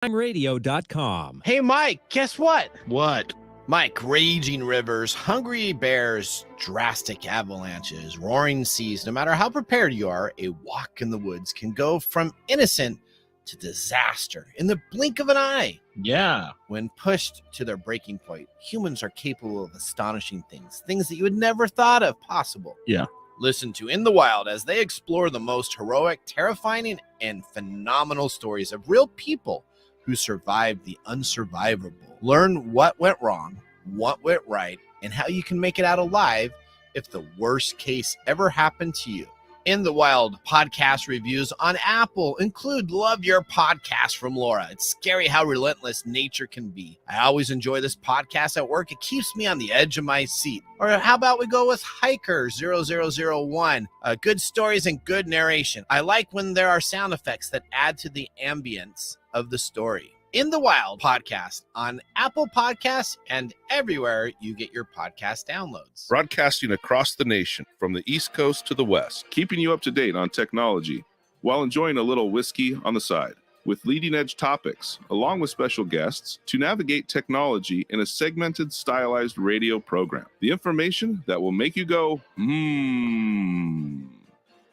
TechTimeRadio.com. Hey, Mike, guess what? What? Mike, raging rivers, hungry bears, drastic avalanches, roaring seas. No matter how prepared you are, a walk in the woods can go from innocent to disaster in the blink of an eye. Yeah. When pushed to their breaking point, humans are capable of astonishing things that you would never thought of possible. Yeah. Listen to In the Wild as they explore the most heroic, terrifying, and phenomenal stories of real people who survived the unsurvivable. Learn what went wrong, what went right, and how you can make it out alive if the worst case ever happened to you. In the Wild podcast reviews on Apple include Love Your Podcast from Laura. It's scary how relentless nature can be. I always enjoy this podcast at work. It keeps me on the edge of my seat. Or how about we go with Hiker 0001? Good stories and good narration. I like when there are sound effects that add to the ambience of the story. In the Wild podcast on Apple Podcasts and everywhere you get your podcast downloads. Broadcasting across the nation from the East Coast to the West, keeping you up to date on technology while enjoying a little whiskey on the side, with leading edge topics, along with special guests to navigate technology in a segmented, stylized radio program. The information that will make you go,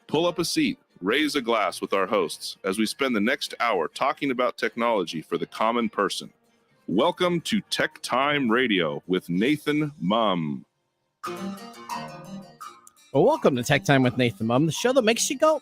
Pull up a seat. Raise a glass with our hosts as we spend the next hour talking about technology for the common person. Welcome to Tech Time Radio with Nathan Mumm. Well, welcome to Tech Time with Nathan Mumm, the show that makes you go,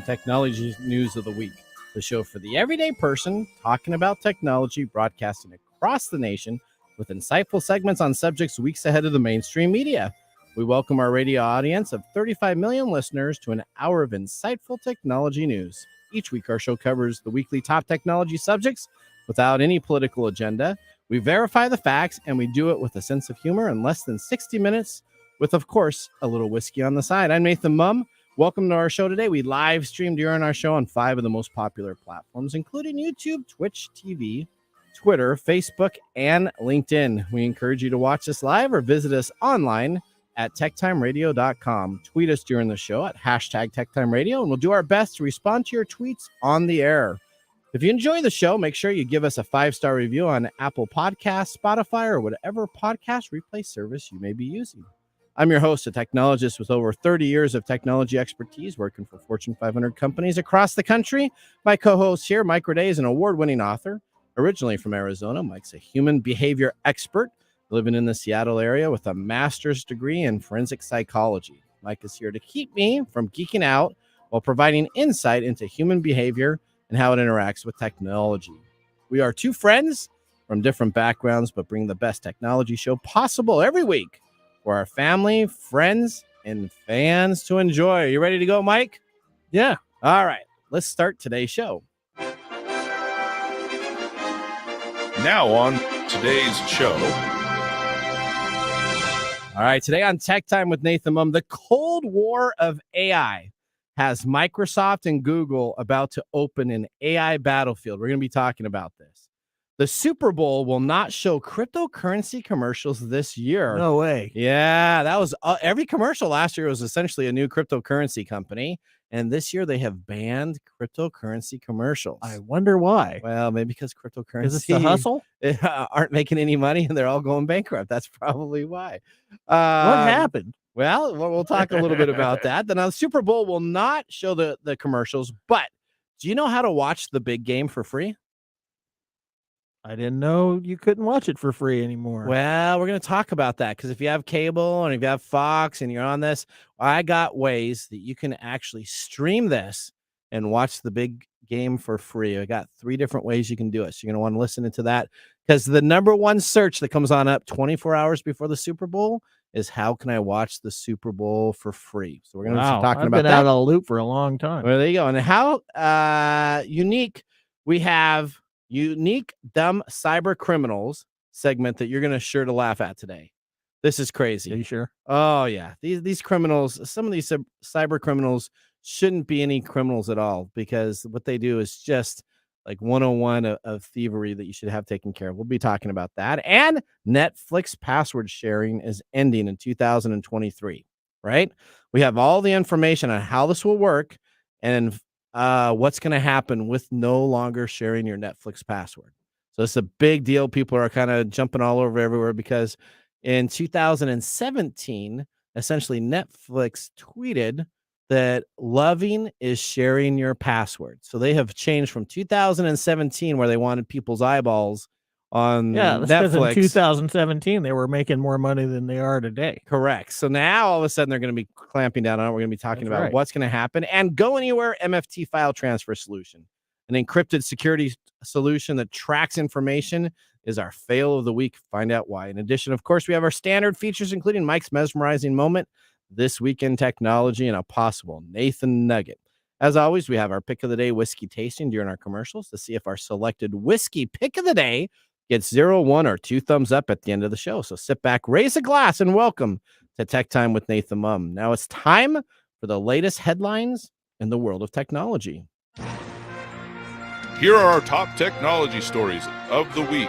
technology news of the week. The show for the everyday person talking about technology, broadcasting across the nation with insightful segments on subjects weeks ahead of the mainstream media. We welcome our radio audience of 35 million listeners to an hour of insightful technology news. Each week, our show covers the weekly top technology subjects without any political agenda. We verify the facts, and we do it with a sense of humor in less than 60 minutes with, of course, a little whiskey on the side. I'm Nathan Mumm. Welcome to our show today. We live stream during our show on 5 of the most popular platforms, including YouTube, Twitch TV, Twitter, Facebook, and LinkedIn. We encourage you to watch us live or visit us online at techtimeradio.com. Tweet us during the show at hashtag TechTimeRadio, and we'll do our best to respond to your tweets on the air. If you enjoy the show, make sure you give us a 5-star review on Apple Podcasts, Spotify, or whatever podcast replay service you may be using. I'm your host, a technologist with over 30 years of technology expertise working for Fortune 500 companies across the country. My co-host here, Mike Raday, is an award-winning author. Originally from Arizona, Mike's a human behavior expert living in the Seattle area with a master's degree in forensic psychology. Mike is here to keep me from geeking out while providing insight into human behavior and how it interacts with technology. We are two friends from different backgrounds, but bring the best technology show possible every week for our family, friends, and fans to enjoy. Are you ready to go, Mike? Yeah. All right, let's start today's show. Now on today's show. All right, today on Tech Time with Nathan Mumm, the Cold War of AI has Microsoft and Google about to open an AI battlefield. We're going to be talking about this. The Super Bowl will not show cryptocurrency commercials this year. No way. Yeah, that was every commercial last year was essentially a new cryptocurrency company. And this year they have banned cryptocurrency commercials. I wonder why. Well, maybe because cryptocurrency Is this the hustle? Aren't making any money and they're all going bankrupt. That's probably why. What happened? Well, we'll talk a little bit about that. Then the Super Bowl will not show the commercials, but do you know how to watch the big game for free? I didn't know you couldn't watch it for free anymore. Well, we're going to talk about that because if you have cable and if you have Fox and you're on this, I got ways that you can actually stream this and watch the big game for free. I got 3 different ways you can do it. So you're going to want to listen to that because the number one search that comes on up 24 hours before the Super Bowl is how can I watch the Super Bowl for free? So we're going to be talking about that. I've been out of the loop for a long time. Well, there you go. And how unique we have unique Dumb Cyber Crimnals segment that you're going to sure to laugh at today. This is crazy. Are you sure? Oh, yeah. These criminals, some of these cyber criminals shouldn't be any criminals at all because what they do is just like 101 of thievery that you should have taken care of. We'll be talking about that. And Netflix password sharing is ending in 2023, right? We have all the information on how this will work. And what's going to happen with no longer sharing your Netflix password. So it's a big deal. People are kind of jumping all over everywhere because in 2017, essentially Netflix tweeted that loving is sharing your password. So they have changed from 2017, where they wanted people's eyeballs on Yeah, that's because in Netflix. 2017 they were making more money than they are today. Correct. So now all of a sudden they're going to be clamping down on it. We're going to be talking That's about right. what's going to happen. And GoAnywhere MFT file transfer solution, an encrypted security solution that tracks information, is our fail of the week. Find out why. In addition, of course, we have our standard features, including Mike's mesmerizing moment, this week in technology, and a possible Nathan Nugget. As always, we have our pick of the day whiskey tasting during our commercials to see if our selected whiskey pick of the day gets 0, 1, or 2 thumbs up at the end of the show. So sit back, raise a glass, and welcome to Tech Time with Nathan Mumm. Now it's time for the latest headlines in the world of technology. Here are our top technology stories of the week.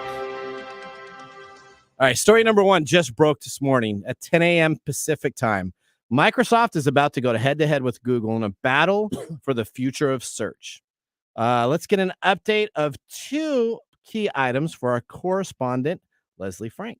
All right, story number 1 just broke this morning at 10 a.m. Pacific time. Microsoft is about to go head-to-head with Google in a battle for the future of search. Let's get an update of 2 key items for our correspondent, Leslie Frank.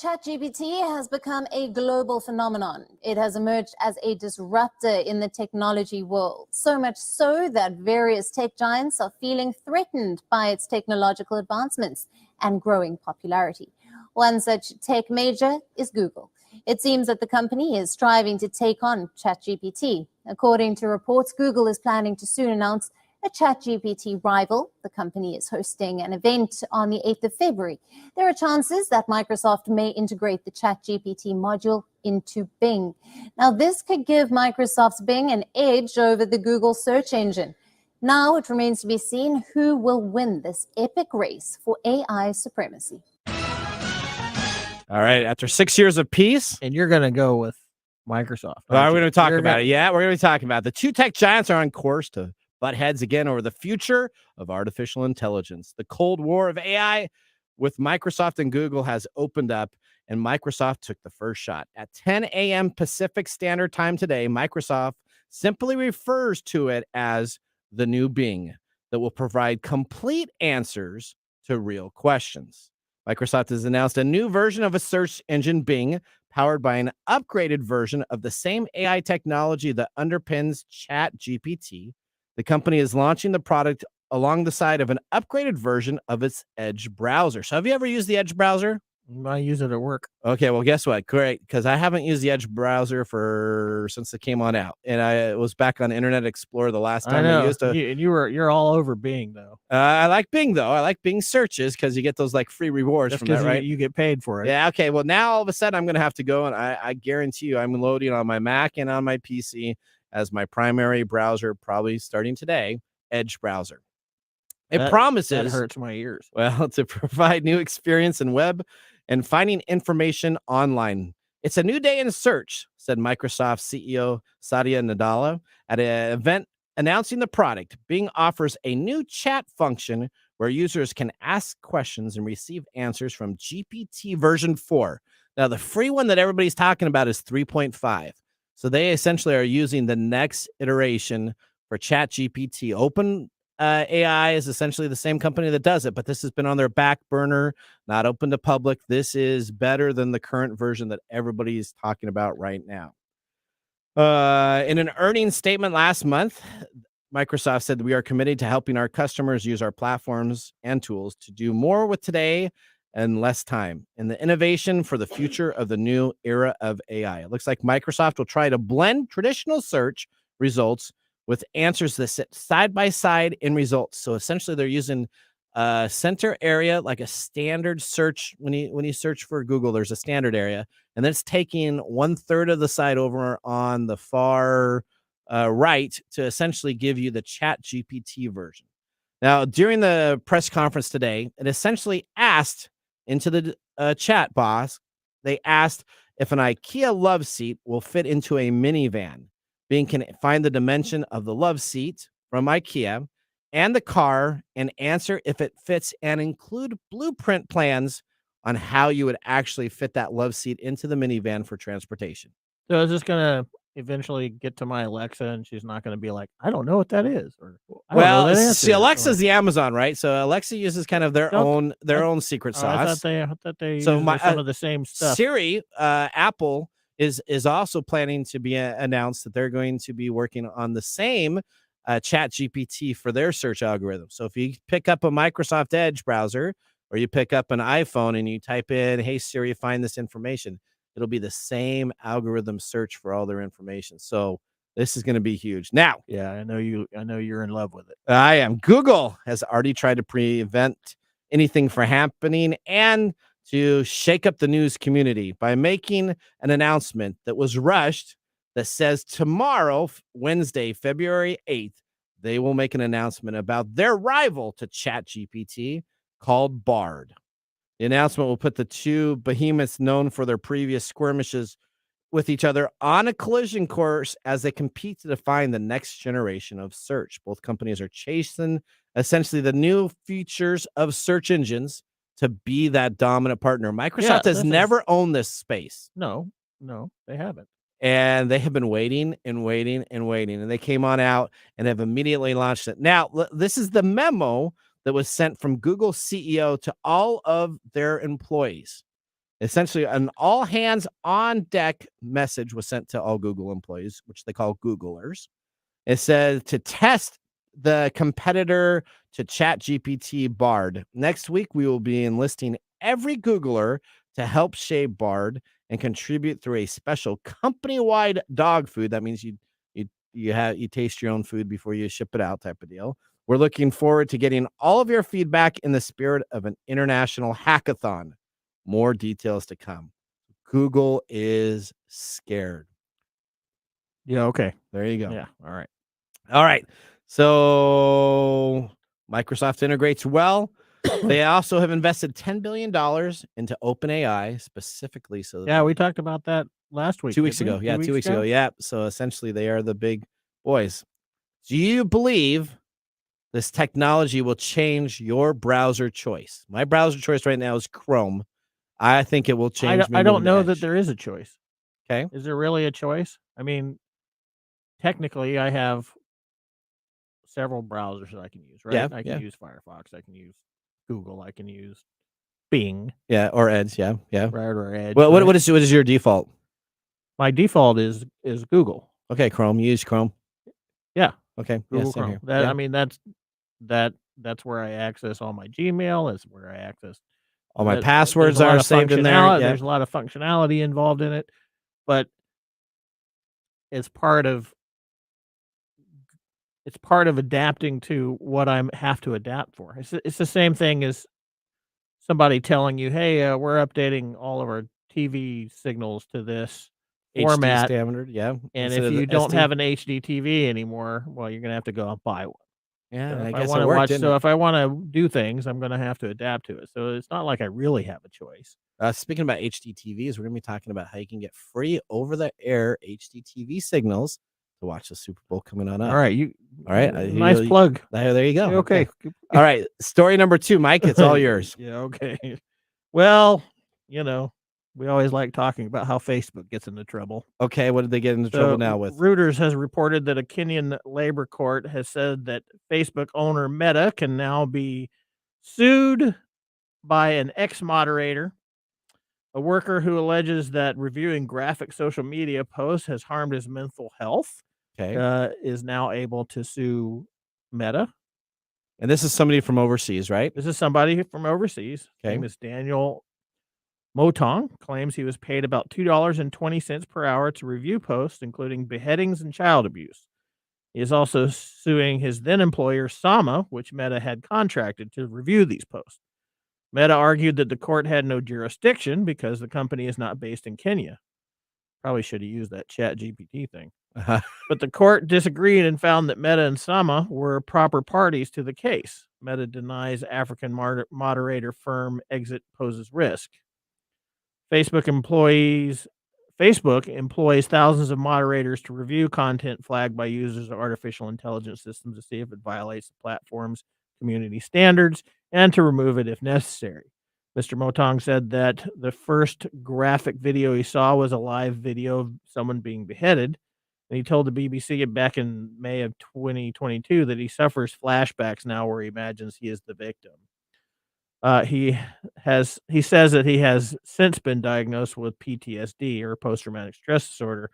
ChatGPT has become a global phenomenon. It has emerged as a disruptor in the technology world, so much so that various tech giants are feeling threatened by its technological advancements and growing popularity. One such tech major is Google. It seems that the company is striving to take on ChatGPT. According to reports, Google is planning to soon announce a ChatGPT rival. The company is hosting an event on the 8th of February. There are chances that Microsoft may integrate the ChatGPT module into Bing. Now, this could give Microsoft's Bing an edge over the Google search engine. Now it remains to be seen who will win this epic race for AI supremacy. All right, after 6 years of peace, And you're going to go with Microsoft. we're going to talk You're about gonna- it. Yeah, we're going to be talking about it. The 2 tech giants are on course to butt heads again over the future of artificial intelligence. The Cold War of AI with Microsoft and Google has opened up, and Microsoft took the first shot. At 10 a.m. Pacific Standard Time today, Microsoft simply refers to it as the new Bing that will provide complete answers to real questions. Microsoft has announced a new version of a search engine, Bing, powered by an upgraded version of the same AI technology that underpins ChatGPT. The company is launching the product along the side of an upgraded version of its Edge browser. So have you ever used the Edge browser? I use it at work. Okay, well, guess what? Great, because I haven't used the Edge browser since it came on out, and I was back on Internet Explorer the last time I used it. You're all over Bing though. I like Bing though. I like Bing searches because you get those like free rewards Just from that, because right? you get paid for it. Yeah. Okay. Well, now all of a sudden I'm going to have to go, and I guarantee you I'm loading on my Mac and on my PC as my primary browser, probably starting today, Edge browser. It promises That hurts my ears. well to provide new experience in web and finding information online. It's a new day in search, said Microsoft CEO Satya Nadella at an event announcing the product. Bing offers a new chat function where users can ask questions and receive answers from GPT version 4. Now, the free one that everybody's talking about is 3.5. So they essentially are using the next iteration for ChatGPT. Open AI is essentially the same company that does it, but this has been on their back burner, not open to public. This is better than the current version that everybody's talking about right now. In an earnings statement last month, Microsoft said we are committed to helping our customers use our platforms and tools to do more with today and less time in the innovation for the future of the new era of AI. It looks like Microsoft will try to blend traditional search results with answers that sit side by side in results. So essentially they're using a center area, like a standard search. When you search for Google, there's a standard area, and then it's taking 1/3 of the side over on the far right to essentially give you the ChatGPT version. Now, during the press conference today, it essentially asked into the chat box, they asked if an IKEA love seat will fit into a minivan. Bing can find the dimension of the love seat from IKEA and the car and answer if it fits and include blueprint plans on how you would actually fit that love seat into the minivan for transportation. So is this going to eventually get to my Alexa and she's not going to be like, I don't know what that is, or I don't know Well, that answer. see, Alexa's the Amazon, right? So Alexa uses kind of their own secret sauce. I thought they So use some of the same stuff. Siri, Apple is also planning to be announced that they're going to be working on the same Chat GPT for their search algorithm. So if you pick up a Microsoft Edge browser or you pick up an iPhone and you type in, "Hey Siri, find this information," it'll be the same algorithm search for all their information. So this is going to be huge. Now, yeah, I know you're in love with it. I am. Google has already tried to prevent anything from happening and to shake up the news community by making an announcement that was rushed that says tomorrow, Wednesday, February 8th, they will make an announcement about their rival to ChatGPT called Bard. The announcement will put the two behemoths known for their previous skirmishes with each other on a collision course as they compete to define the next generation of search. Both companies are chasing essentially the new features of search engines to be that dominant partner. Microsoft has never owned this space. No, they haven't. And they have been waiting and waiting and waiting. And they came on out and have immediately launched it. Now, this is the memo that was sent from Google CEO to all of their employees. Essentially, an all hands on deck message was sent to all Google employees, which they call Googlers. It said to test the competitor to ChatGPT Bard. Next week, we will be enlisting every Googler to help shape Bard and contribute through a special company-wide dog food. That means you taste your own food before you ship it out, type of deal. We're looking forward to getting all of your feedback in the spirit of an international hackathon. More details to come. Google is scared. Yeah, okay. There you go. Yeah, all right. So Microsoft integrates well. They also have invested $10 billion into OpenAI specifically. So yeah, we talked about that last week. 2 weeks ago. Yeah, 2 weeks ago. Yeah. So essentially they are the big boys. Do you believe this technology will change your browser choice? My browser choice right now is Chrome. I think it will change. I don't know that there is a choice. Okay. Is there really a choice? I mean, technically, I have several browsers that I can use, right? Yeah, I can use Firefox. I can use Google. I can use Bing. Yeah, or Edge. Yeah. Right, or Edge. Well, what is your default? My default is Google. Okay, Chrome. You use Chrome. Yeah. Okay. Google Chrome. Here. That, yeah. I mean, that's where I access all my Gmail. That's where I access all my passwords are saved in there. Yeah. There's a lot of functionality involved in it, but it's part of adapting to what I have to adapt for. It's the same thing as somebody telling you, "Hey, we're updating all of our TV signals to this format standard." Yeah, and if you don't have an HD TV anymore, well, you're gonna have to go and buy one. Yeah, so I if guess I want to watch, if I want to do things, I'm gonna have to adapt to it. So it's not like I really have a choice. Speaking about HD TVs, we're gonna be talking about how you can get free over-the-air HD TV signals to watch the Super Bowl coming on up. All right, nice plug. There you go. Okay. All right, story number 2, Mike. It's all yours. Yeah. Okay. Well, we always like talking about how Facebook gets into trouble. Okay, what did they get into trouble now with? Reuters has reported that a Kenyan labor court has said that Facebook owner Meta can now be sued by an ex-moderator. A worker who alleges that reviewing graphic social media posts has harmed his mental health is now able to sue Meta. And this is somebody from overseas, right? This is somebody from overseas. His name is Daniel Motong. Claims he was paid about $2.20 per hour to review posts, including beheadings and child abuse. He is also suing his then employer, Sama, which Meta had contracted to review these posts. Meta argued that the court had no jurisdiction because the company is not based in Kenya. Probably should have used that ChatGPT thing. But the court disagreed and found that Meta and Sama were proper parties to the case. Meta denies African moderator firm exit poses risk. Facebook employs thousands of moderators to review content flagged by users of artificial intelligence systems to see if it violates the platform's community standards and to remove it if necessary. Mr. Motong said that the first graphic video he saw was a live video of someone being beheaded. And he told the BBC back in May of 2022 that he suffers flashbacks now where he imagines he is the victim. He says that he has since been diagnosed with PTSD or post-traumatic stress disorder,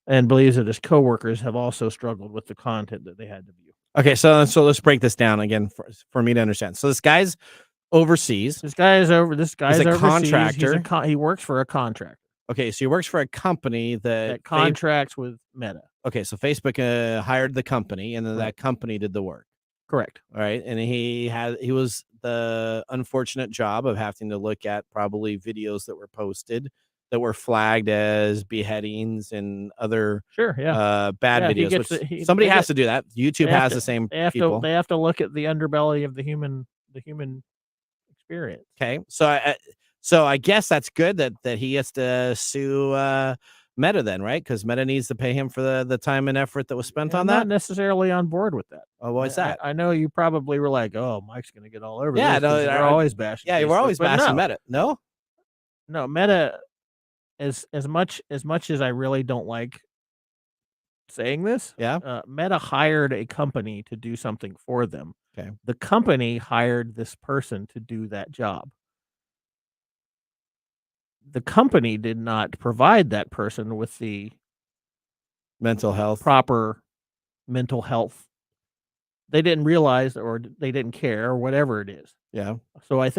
and believes that his coworkers have also struggled with the content that they had to view. Okay, so let's break this down again for me to understand. So this guy's overseas. This guy is overseas. Contractor. He works for a contractor. Okay, so he works for a company that contracts with Meta. Okay, so Facebook hired the company, and then that company did the work. Correct. All right, and he was the unfortunate job of having to look at probably videos that were posted that were flagged as beheadings and other bad videos. Somebody has to do that. YouTube has the same people. They have to look at the underbelly of the human experience. Okay, so I guess that's good that he has to sue Meta then, right? Because Meta needs to pay him for the time and effort that was spent on that. I'm not necessarily on board with that. Oh, why is that? I know you probably were like, "Oh, Mike's going to get all over this." Yeah, no, we're always bashing. Yeah, we're always bashing Meta. No, Meta. As much as I really don't like saying this, Meta hired a company to do something for them. Okay, the company hired this person to do that job. The company did not provide that person with the proper mental health. They didn't realize, or they didn't care, or whatever it is. Yeah. So I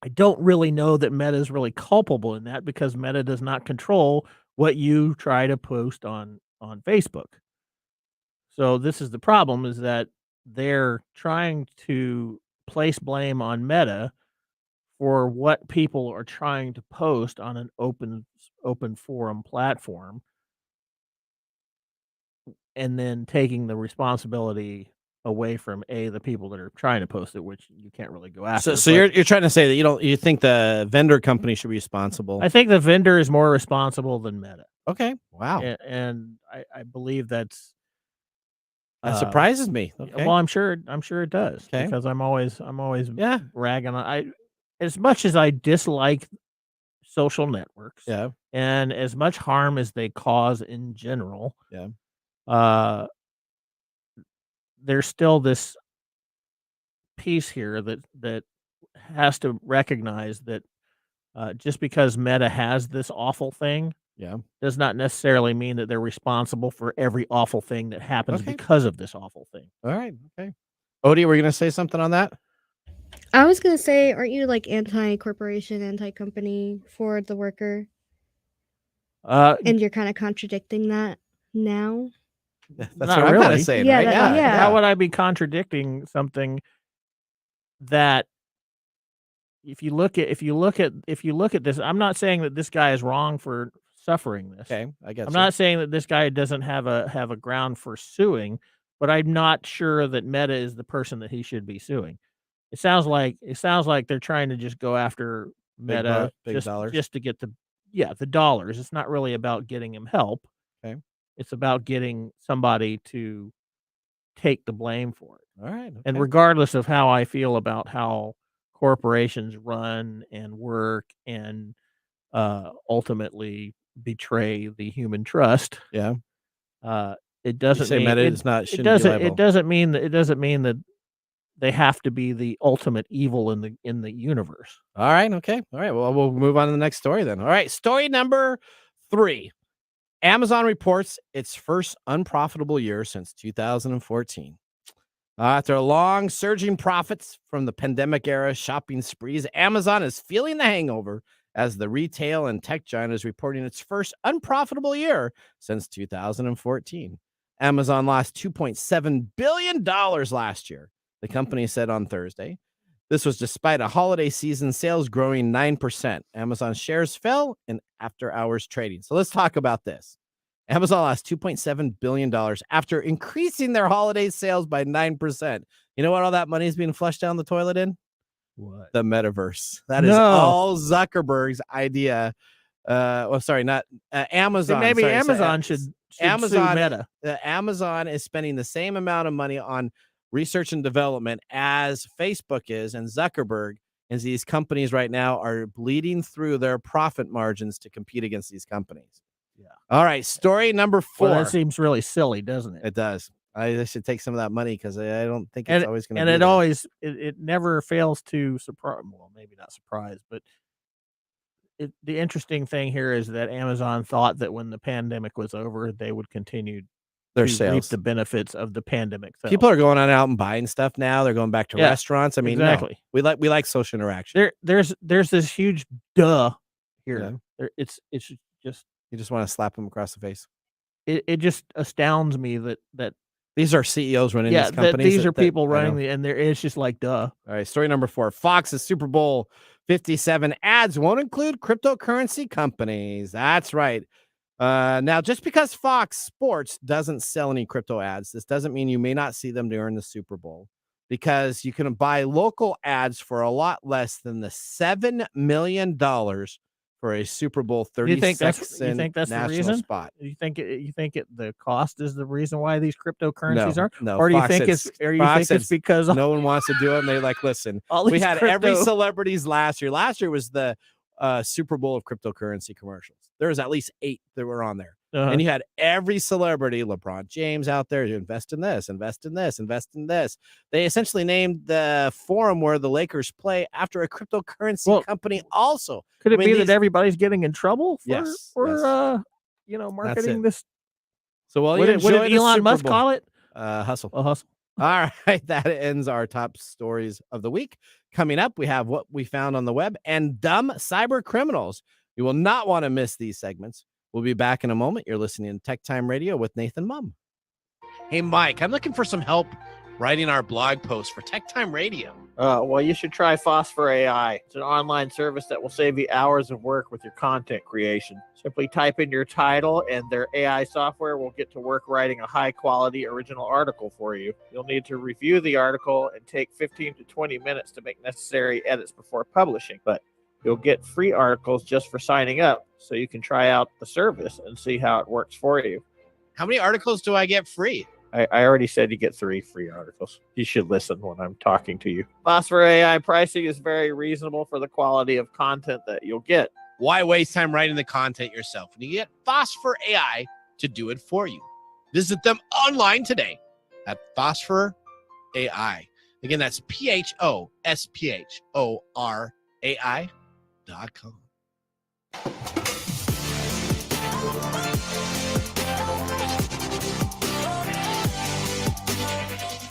don't really know that Meta is really culpable in that, because Meta does not control what you try to post on Facebook. So this is the problem, is that they're trying to place blame on Meta for what people are trying to post on an open forum platform, and then taking the responsibility away from the people that are trying to post it, which you can't really go after. So you're trying to say that you think the vendor company should be responsible? I think the vendor is more responsible than Meta. Okay. Wow. And I believe that surprises me. Okay. Well, I'm sure it does. Okay. Because I'm always ragging on. As much as I dislike social networks, and as much harm as they cause in general, there's still this piece here that has to recognize that just because Meta has this awful thing, does not necessarily mean that they're responsible for every awful thing that happens because of this awful thing. All right. Okay. Odie, were you going to say something on that? I was going to say, aren't you like anti-corporation, anti-company for the worker? And you're kind of contradicting that now. That's not what I'm kind of saying, right? How would I be contradicting something that if you look at this, I'm not saying that this guy is wrong for suffering this. Okay, I guess I'm not saying that this guy doesn't have a ground for suing, but I'm not sure that Meta is the person that he should be suing. It sounds like they're trying to just go after Meta just to get the dollars. It's not really about getting him help. Okay. It's about getting somebody to take the blame for it. All right. Okay. And regardless of how I feel about how corporations run and work and ultimately betray the human trust. Yeah. It doesn't mean Meta is not. It doesn't mean that they have to be the ultimate evil in the universe. All right. Okay. All right. Well, we'll move on to the next story then. All right. Story number 3. Amazon reports its first unprofitable year since 2014. After a long surging profits from the pandemic era shopping sprees, Amazon is feeling the hangover as the retail and tech giant is reporting its first unprofitable year since 2014. Amazon lost $2.7 billion last year, the company said on Thursday. This was despite a holiday season sales growing 9%. Amazon shares fell in after-hours trading. So let's talk about this. Amazon lost $2.7 billion after increasing their holiday sales by 9%. You know what all that money is being flushed down the toilet in? What? The metaverse. That is all Zuckerberg's idea. Not Amazon. So maybe Amazon should sue Meta. Amazon is spending the same amount of money on research and development as Facebook is, and Zuckerberg, as these companies right now are bleeding through their profit margins to compete against these companies. Yeah. All right, story number 4. Well, that seems really silly, doesn't it? It does. I should take some of that money because I don't think it's always going to and be it there. always it never fails to surprise. Well, maybe not surprise, but the interesting thing here is that Amazon thought that when the pandemic was over, they would continue their to reap sales. the benefits of the pandemic. Sales. People are going on out and buying stuff now. They're going back to restaurants. I mean, exactly. No, we like social interaction. There's this huge duh here. Yeah. It's just you just want to slap them across the face. It just astounds me that these are CEOs running these companies. These are people running and it's just like duh. All right, story number 4. Fox's Super Bowl 57 ads won't include cryptocurrency companies. That's right. Now, just because Fox Sports doesn't sell any crypto ads, this doesn't mean you may not see them during the Super Bowl, because you can buy local ads for a lot less than the $7 million for a Super Bowl 36 you think that's national the reason? spot. You think the cost is the reason why these cryptocurrencies are? No, or do you Fox think it's because no one wants to do it and they like, listen, we had every celebrities last year. Last year was the Super Bowl of cryptocurrency commercials. There was at least 8 that were on there. And you had every celebrity, LeBron James, out there to invest in this, invest in this, invest in this. They essentially named the forum where the Lakers play after a cryptocurrency company also. Could it be that everybody's getting in trouble for marketing this? So what did Elon Musk call it? Hustle. A hustle. All right, that ends our top stories of the week. Coming up, we have what we found on the web and Dumb Cyber Crimnals. You will not want to miss these segments. We'll be back in a moment. You're listening to TechTime Radio with Nathan Mumm. Hey, Mike, I'm looking for some help writing our blog post for TechTime Radio. Well, you should try Phosphor AI. It's an online service that will save you hours of work with your content creation. Simply type in your title, and their AI software will get to work writing a high-quality original article for you. You'll need to review the article and take 15 to 20 minutes to make necessary edits before publishing. But you'll get free articles just for signing up, so you can try out the service and see how it works for you. How many articles do I get free? I already said you get 3 free articles. You should listen when I'm talking to you. Phosphor AI pricing is very reasonable for the quality of content that you'll get. Why waste time writing the content yourself when you get Phosphor AI to do it for you? Visit them online today at Phosphor AI. Again, that's PHOSPHORAI.com.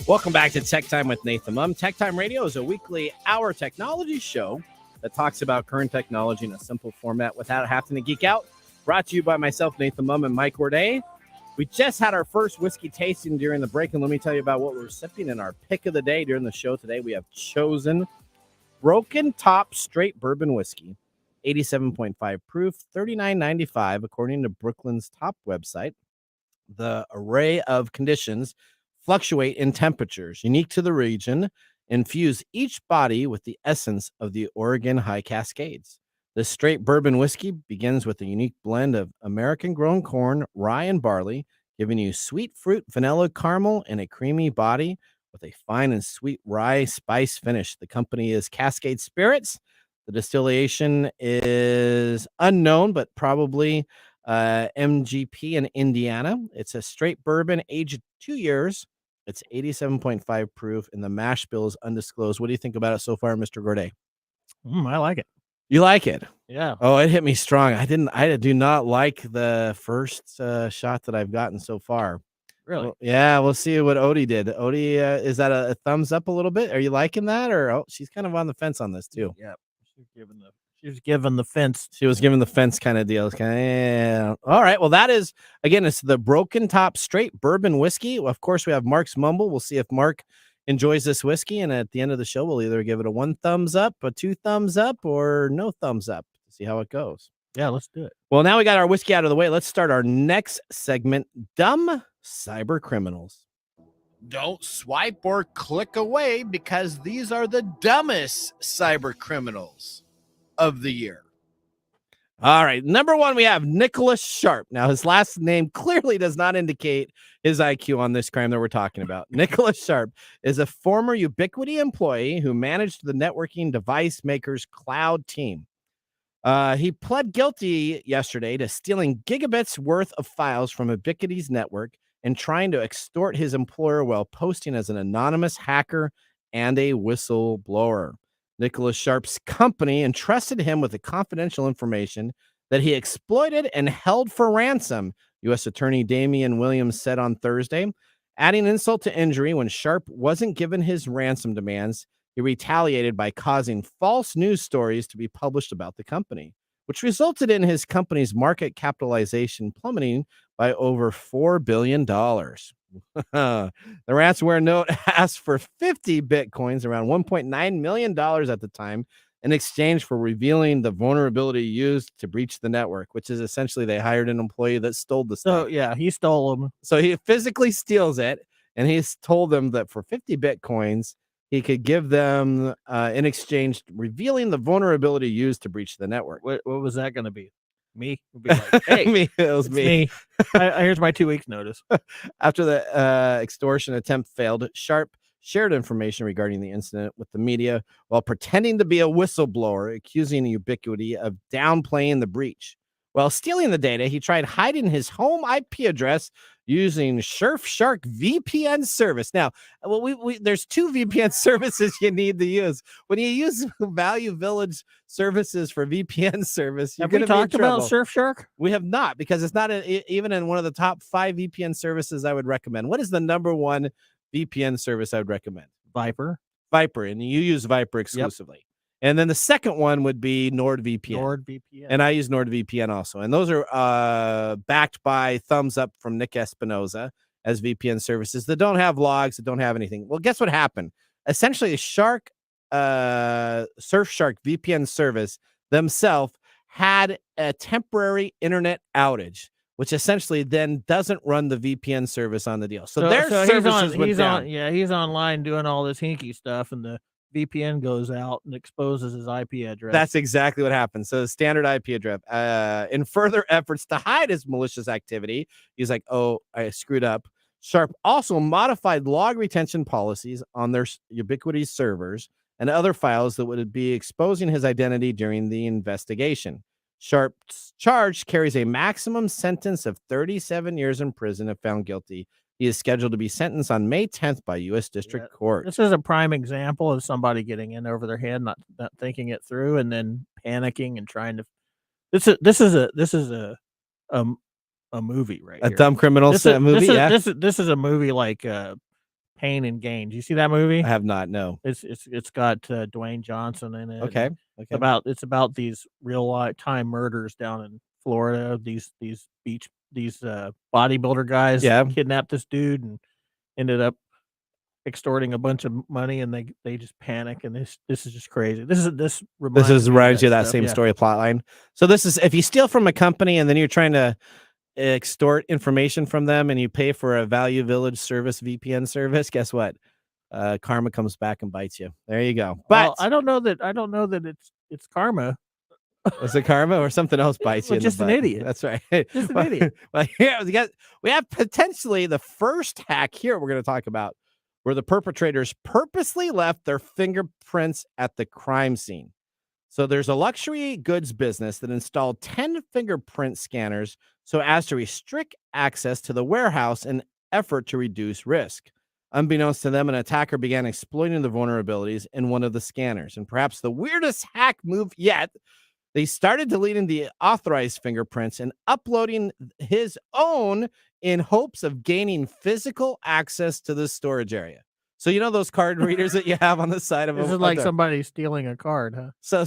Welcome back to Tech Time with Nathan Mumm. Tech Time Radio is a weekly hour technology show that talks about current technology in a simple format without having to geek out. Brought to you by myself, Nathan Mumm, and Mike Worday. We just had our first whiskey tasting during the break, and let me tell you about what we're sipping in our pick of the day during the show today. We have chosen Broken Top Straight Bourbon Whiskey, 87.5 proof, $39.95, according to Brooklyn's top website. The array of conditions fluctuate in temperatures unique to the region, infuse each body with the essence of the Oregon High Cascades. This straight bourbon whiskey begins with a unique blend of American-grown corn, rye, and barley, giving you sweet fruit, vanilla, caramel, and a creamy body with a fine and sweet rye spice finish. The company is Cascade Spirits. The distillation is unknown, but probably MGP in Indiana. It's a straight bourbon aged 2 years. It's 87.5 proof, and the mash bill is undisclosed. What do you think about it so far, Mr. Gorday? I like it. You like it? Yeah. Oh, it hit me strong. I do not like the first shot that I've gotten so far. Really? Well, yeah, we'll see what Odie did. Odie, is that a thumbs up a little bit? Are you liking that? Or she's kind of on the fence on this too. Yeah. She was given the fence. She was given the fence kind of deal. It's kind of, yeah. All right. Well, that is, again, it's the Broken Top Straight Bourbon Whiskey. Of course, we have Mark's Mumble. We'll see if Mark enjoys this whiskey. And at the end of the show, we'll either give it a 1 thumbs up, a 2 thumbs up, or no thumbs up to see how it goes. Yeah, let's do it. Well, now we got our whiskey out of the way. Let's start our next segment, Dumb Cyber Crimnals. Don't swipe or click away, because these are the dumbest cyber criminals of the year. All right. Number 1, we have Nicholas Sharp. Now, his last name clearly does not indicate his IQ on this crime that we're talking about. Nicholas Sharp is a former Ubiquiti employee who managed the networking device maker's cloud team. He pled guilty yesterday to stealing gigabits worth of files from Ubiquity's network and trying to extort his employer while posting as an anonymous hacker and a whistleblower. Nicholas Sharp's company entrusted him with the confidential information that he exploited and held for ransom, U.S. Attorney Damian Williams said on Thursday. Adding insult to injury, when Sharp wasn't given his ransom demands, he retaliated by causing false news stories to be published about the company, which resulted in his company's market capitalization plummeting by over $4 billion. The ransomware note asked for 50 Bitcoins, around $1.9 million at the time, in exchange for revealing the vulnerability used to breach the network, which is essentially they hired an employee that stole the stuff. So, yeah, he stole them. So he physically steals it, and he's told them that for 50 Bitcoins, he could give them in exchange, revealing the vulnerability used to breach the network. What was that going to be? Me? It'd be like, hey, it was me. Here's my 2 weeks notice. After the extortion attempt failed, Sharp shared information regarding the incident with the media while pretending to be a whistleblower, accusing Ubiquity of downplaying the breach. While stealing the data, he tried hiding his home IP address using Surfshark VPN service. Now, there's 2 VPN services you need to use. When you use Value Village services for VPN service, you're going to be in trouble. Have we talked about Surfshark? We have not, because it's not even in one of the top 5 VPN services I would recommend. What is the number 1 VPN service I would recommend? Viper, and you use Viper exclusively. Yep. And then the second one would be NordVPN. And I use NordVPN also. And those are backed by thumbs up from Nick Espinoza as VPN services that don't have logs, that don't have anything. Well, guess what happened? Essentially, Surfshark VPN service themselves had a temporary internet outage, which essentially then doesn't run the VPN service on the deal. So their services went down. He's online doing all this hinky stuff, and the VPN goes out and exposes his IP address. That's exactly what happened. So standard IP address. In further efforts to hide his malicious activity, he's like, oh, I screwed up. Sharp also modified log retention policies on their Ubiquity servers and other files that would be exposing his identity during the investigation. Sharp's charge carries a maximum sentence of 37 years in prison if found guilty. He is scheduled to be sentenced on May 10th by U.S. District Court. This is a prime example of somebody getting in over their head, not thinking it through, and then panicking and trying to. This is a movie right here. A Dumb Crimnals movie. This is a movie like Pain and Gain. Do you see that movie? I have not. No. It's got Dwayne Johnson in it. Okay. It's about these real time murders down in Florida. These bodybuilder guys kidnapped this dude and ended up extorting a bunch of money, and they just panic, and this is just crazy. This reminds you of that same story plot line. So this is, if you steal from a company and then you're trying to extort information from them and you pay for a Value Village service VPN service, guess what? Karma comes back and bites you. There you go. But I don't know that it's karma. Was it karma or something else bites you? Just an idiot. That's right. Just an idiot. Well, here we have potentially the first hack here we're going to talk about, where the perpetrators purposely left their fingerprints at the crime scene. So there's a luxury goods business that installed 10 fingerprint scanners so as to restrict access to the warehouse in effort to reduce risk. Unbeknownst to them, an attacker began exploiting the vulnerabilities in one of the scanners. And perhaps the weirdest hack move yet, they started deleting the authorized fingerprints and uploading his own in hopes of gaining physical access to the storage area. So you know those card readers that you have on the side of this is like somebody stealing a card, huh? So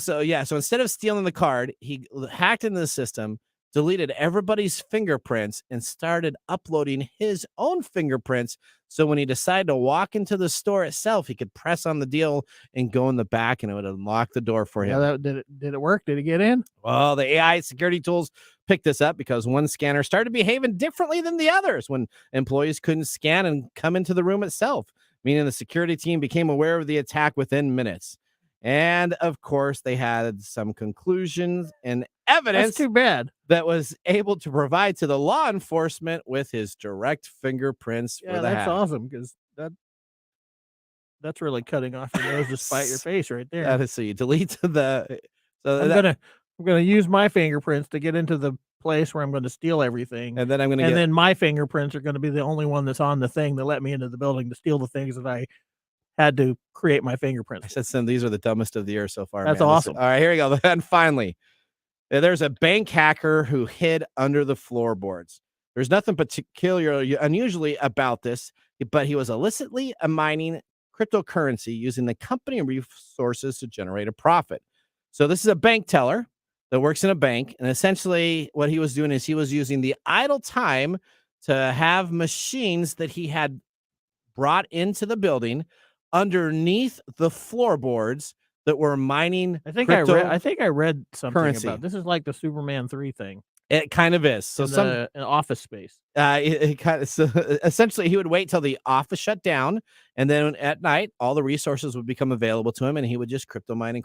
instead of stealing the card, he hacked into the system, deleted everybody's fingerprints, and started uploading his own fingerprints. So when he decided to walk into the store itself, he could press on the deal and go in the back, and it would unlock the door for him. Yeah, did it work? Did he get in? Well, the AI security tools picked this up because one scanner started behaving differently than the others when employees couldn't scan and come into the room itself, meaning the security team became aware of the attack within minutes. And of course, they had some conclusions and evidence. That's too bad. That was able to provide to the law enforcement with his direct fingerprints for the hack. That's awesome, because that's really cutting off your nose to spite your face right there. That is, so you delete the. So I'm going to use my fingerprints to get into the place where I'm going to steal everything. And then I'm going to and then my fingerprints are going to be the only one that's on the thing that let me into the building to steal the things that I had to create my fingerprints. I said, Sim, these are the dumbest of the year so far. That's man. awesome. All right, here we go. And finally, there's a bank hacker who hid under the floorboards. There's nothing particularly unusually about this, but he was illicitly mining cryptocurrency using the company resources to generate a profit. So this is a bank teller that works in a bank, and essentially what he was doing is he was using the idle time to have machines that he had brought into the building underneath the floorboards that were mining. I think I read something about this. Is like the Superman 3 thing. It kind of is. So in office space. Essentially he would wait till the office shut down, and then at night all the resources would become available to him, and he would just crypto mine.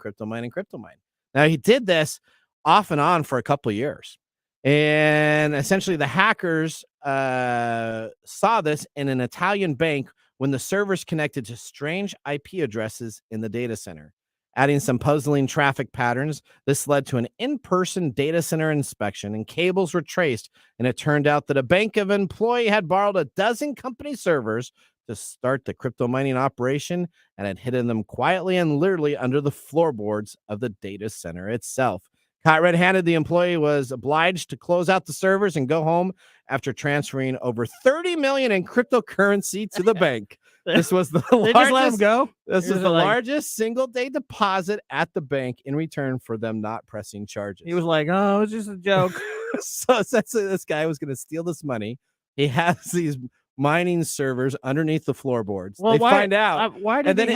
Now he did this off and on for a couple of years, and essentially the hackers saw this in an Italian bank when the servers connected to strange IP addresses in the data center. Adding some puzzling traffic patterns, this led to an in-person data center inspection, and cables were traced, and it turned out that a bank of employee had borrowed a dozen company servers to start the crypto mining operation and had hidden them quietly and literally under the floorboards of the data center itself. Caught red-handed, the employee was obliged to close out the servers and go home after transferring over $30 million in cryptocurrency to the bank. This was the largest. Just let him go. This is the largest single-day deposit at the bank in return for them not pressing charges. He was like, "Oh, it's just a joke." So essentially, this guy was going to steal this money. He has these mining servers underneath the floorboards. Well, find out why did he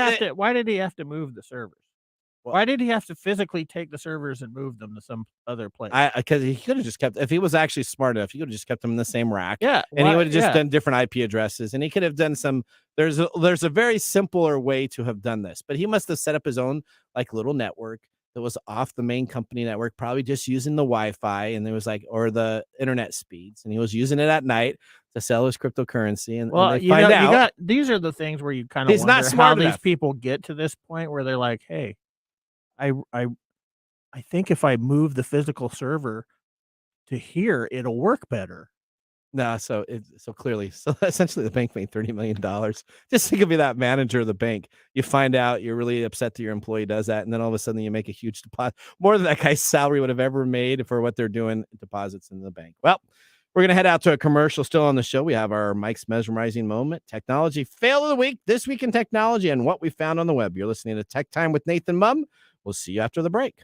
have to move the servers? Why did he have to physically take the servers and move them to some other place? Because he could have just kept, if he was actually smart enough, he could have just kept them in the same rack. Yeah. And he would have just done different IP addresses, and he could have done some, there's a very simpler way to have done this, but he must have set up his own like little network that was off the main company network, probably just using the Wi-Fi, and there was like, or the internet speeds, and he was using it at night to sell his cryptocurrency. And these are the things where you kind of wonder how these people get to this point where they're like, hey, I think if I move the physical server to here, it'll work better. No, so essentially the bank made $30 million. Just think of you, that manager of the bank. You find out you're really upset that your employee does that, and then all of a sudden you make a huge deposit, more than that guy's salary would have ever made for what they're doing, deposits in the bank. Well, we're going to head out to a commercial. Still on the show, we have our Mike's Mesmerizing Moment, Technology Fail of the Week, This Week in Technology, and what we found on the web. You're listening to Tech Time with Nathan Mumm. We'll see you after the break.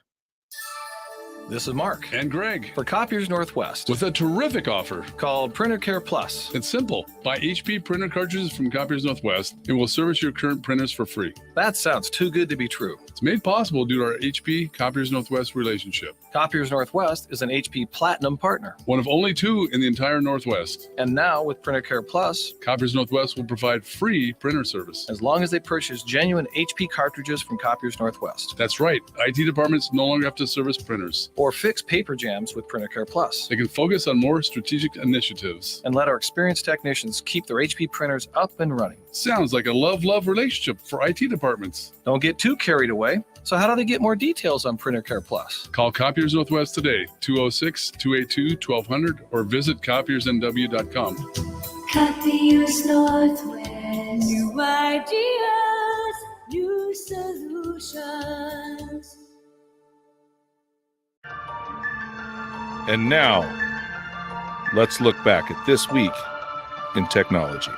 This is Mark and Greg for Copiers Northwest with a terrific offer called Printer Care Plus. It's simple. Buy HP printer cartridges from Copiers Northwest and we'll service your current printers for free. That sounds too good to be true. It's made possible due to our HP Copiers Northwest relationship. Copiers Northwest is an HP Platinum partner, one of only 2 in the entire Northwest. And now with Printer Care Plus, Copiers Northwest will provide free printer service as long as they purchase genuine HP cartridges from Copiers Northwest. That's right. IT departments no longer have to service printers or fix paper jams with Printer Care Plus. They can focus on more strategic initiatives and let our experienced technicians keep their HP printers up and running. Sounds like a love-love relationship for IT departments. Don't get too carried away. So how do they get more details on Printer Care Plus? Call Copiers Northwest today, 206-282-1200, or visit copiersnw.com. Copiers Northwest. New ideas, new solutions. And now, let's look back at this week in technology.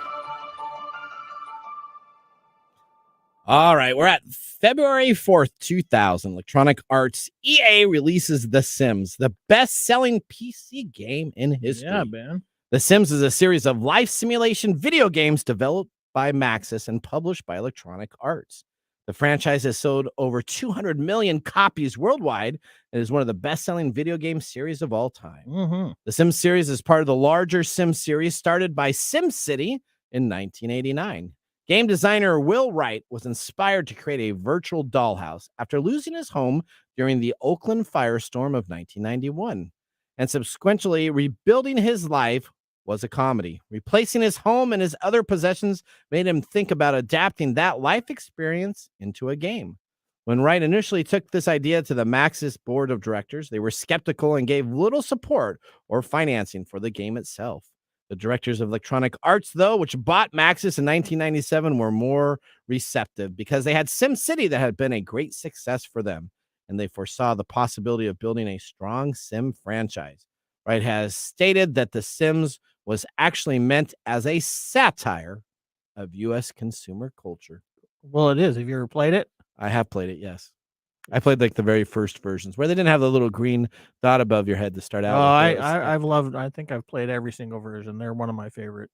All right, we're at February 4th, 2000. Electronic Arts EA releases The Sims, the best-selling PC game in history. Yeah, man. The Sims is a series of life simulation video games developed by Maxis and published by Electronic Arts. The franchise has sold over 200 million copies worldwide and is one of the best-selling video game series of all time. Mm-hmm. The Sims series is part of the larger Sims series started by SimCity in 1989. Game designer Will Wright was inspired to create a virtual dollhouse after losing his home during the Oakland firestorm of 1991, and subsequently rebuilding his life was a comedy. Replacing his home and his other possessions made him think about adapting that life experience into a game. When Wright initially took this idea to the Maxis board of directors, they were skeptical and gave little support or financing for the game itself. The directors of Electronic Arts, though, which bought Maxis in 1997, were more receptive because they had SimCity that had been a great success for them, and they foresaw the possibility of building a strong Sim franchise. Wright has stated that The Sims was actually meant as a satire of U.S. consumer culture. Well, it is. Have you ever played it? I have played it, yes. I played like the very first versions where they didn't have the little green dot above your head to start out. I've loved. I think I've played every single version. They're one of my favorite.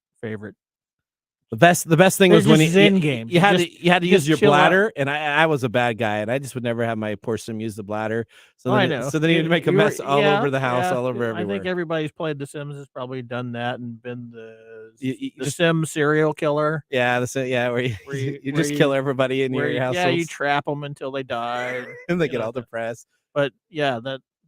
The best thing was when games. You had to use your bladder, out. and I was a bad guy, and I just would never have my poor sim use the bladder. So I know. So then you'd make a mess all over the house, all over everywhere. I think everybody's played The Sims has probably done that and been the Sim serial killer. Yeah, where you just kill everybody in your house. Yeah, you trap them until they die, and they get all depressed. But yeah,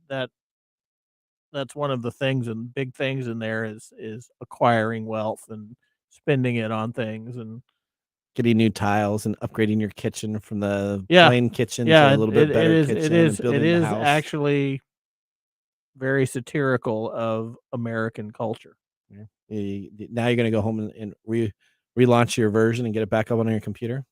that's one of the things and big things in there is acquiring wealth and spending it on things and getting new tiles and upgrading your kitchen from the plain kitchen to a little bit better kitchen. It is actually very satirical of American culture. Yeah. Now you're going to go home and relaunch your version and get it back up on your computer?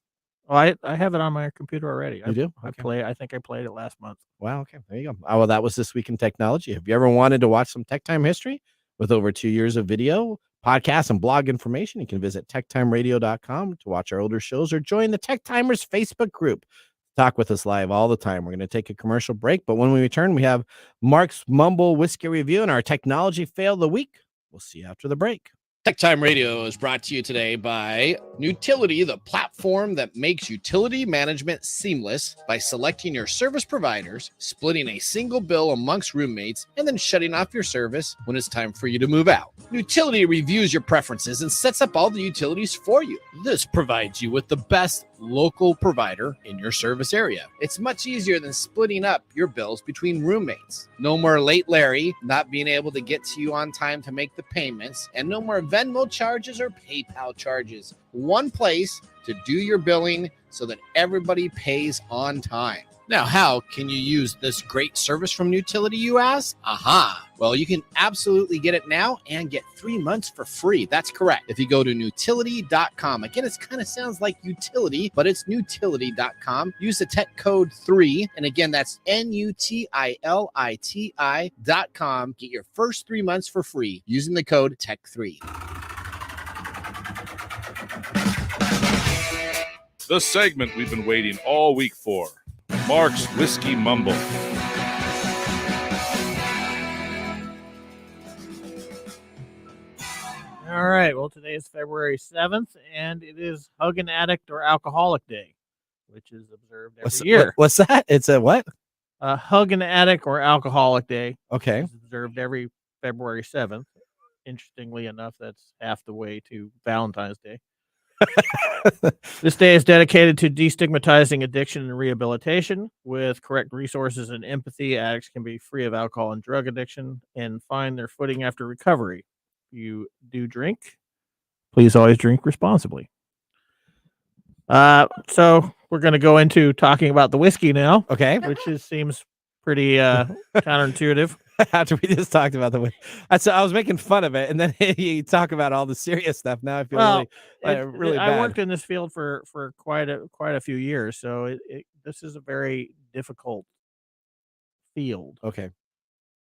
Oh, I have it on my computer already. You do? Okay. I think I played it last month. Wow. Okay. There you go. Well, that was This Week in Technology. Have you ever wanted to watch some Tech Time history with over 2 years of video, podcasts, and blog information? You can visit techtimeradio.com to watch our older shows or join the Tech Timers Facebook group. Talk with us live all the time. We're going to take a commercial break, but when we return, we have Mark's Mumble Whiskey Review and our Technology Fail of the Week. We'll see you after the break. TechTime Radio is brought to you today by Nutility, the platform that makes utility management seamless by selecting your service providers, splitting a single bill amongst roommates, and then shutting off your service when it's time for you to move out. Nutility reviews your preferences and sets up all the utilities for you. This provides you with the best local provider in your service area. It's much easier than splitting up your bills between roommates. No more late Larry not being able to get to you on time to make the payments, and no more Venmo charges or PayPal charges. One place to do your billing so that everybody pays on time. Now, how can you use this great service from Nutility, you ask? Aha! Well, you can absolutely get it now and get 3 months for free. That's correct. If you go to Nutility.com, again, it kind of sounds like utility, but it's Nutility.com. Use the tech code 3, and again, that's NUTILITI.com. Get your first 3 months for free using the code TECH3. The segment we've been waiting all week for. Mark's Whiskey Mumble. All right. Well, today is February 7th, and it is Hug an Addict or Alcoholic Day, which is observed every year. What's that? It's a what? Hug an Addict or Alcoholic Day. Okay. It's observed every February 7th. Interestingly enough, that's half the way to Valentine's Day. This day is dedicated to destigmatizing addiction and rehabilitation. With correct resources and empathy, addicts can be free of alcohol and drug addiction and find their footing after recovery. If you do drink, please always drink responsibly. So we're going to go into talking about the whiskey now. Okay. Which seems pretty counterintuitive. After we just talked about the way, I was making fun of it, and then you talk about all the serious stuff. Now I feel really bad. I worked in this field for quite a few years, so this is a very difficult field. Okay,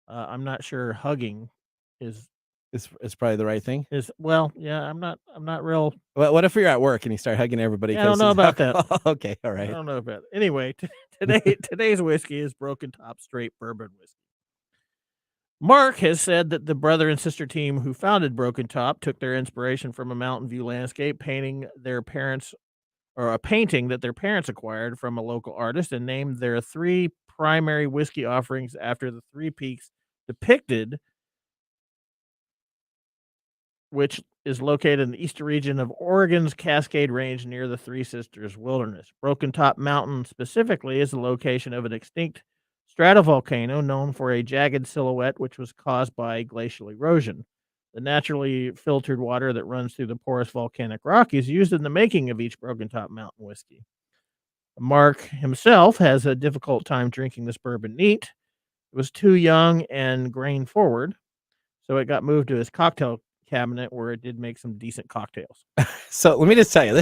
I'm not sure hugging is probably the right thing. I'm not real. Well, what if you're at work and you start hugging everybody? I don't know about that. Okay, all right. I don't know about it. Anyway, today's whiskey is Broken Top Straight Bourbon Whiskey. Mark has said that the brother and sister team who founded Broken Top took their inspiration from a Mountain View landscape painting a painting that their parents acquired from a local artist and named their 3 primary whiskey offerings after the 3 peaks depicted, which is located in the eastern region of Oregon's Cascade Range near the Three Sisters Wilderness. Broken Top Mountain specifically is the location of an extinct stratovolcano known for a jagged silhouette which was caused by glacial erosion. The naturally filtered water that runs through the porous volcanic rock is used in the making of each Broken Top Mountain whiskey. Mark himself has a difficult time drinking this bourbon neat. It was too young and grain forward, so it got moved to his cocktail cabinet where it did make some decent cocktails. So let me just tell you,